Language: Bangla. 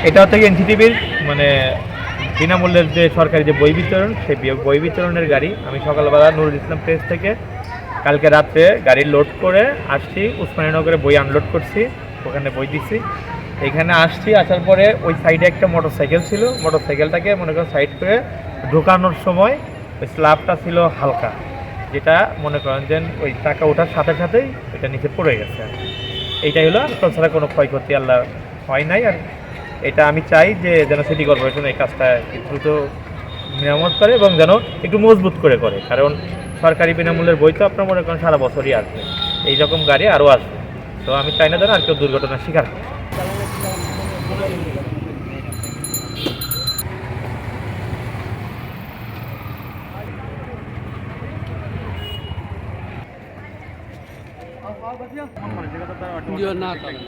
এটা হচ্ছে এনসিটিভির মানে বিনামূল্যের যে সরকারি যে বই বিতরণ, সেই বই বিতরণের গাড়ি। আমি সকালবেলা নুরুল ইসলাম প্রেস থেকে কালকে রাত্রে গাড়ি লোড করে আসছি, উসমানীনগরে বই আনলোড করছি, ওখানে বই দিছি। এখানে আসছি, আসার পরে ওই সাইডে একটা মোটরসাইকেল ছিল, মোটরসাইকেলটাকে মনে করেন সাইড করে ঢোকানোর সময় ওই স্ল্যাবটা ছিল হালকা, যেটা মনে করেন যে ওই টাকা ওঠার সাথে সাথেই এটা নিচে পড়ে গেছে। এইটাই হলো, তাছাড়া কোনো ক্ষয়ক্ষতি আল্লাহ হয় নাই। আর এটা আমি চাই যে যেন সিটি কর্পোরেশন এই কাজটা দ্রুত মেরামত করে এবং যেন একটু মজবুত করে করে, কারণ সরকারি বিনামূল্যের বই তো আপনার মনে করেন সারা বছরই আসবে, এই রকম গাড়ি আরও আসবে। তো আমি চাই না যেন আর কেউ দুর্ঘটনার শিকার হয়। ভিডিও না করেন।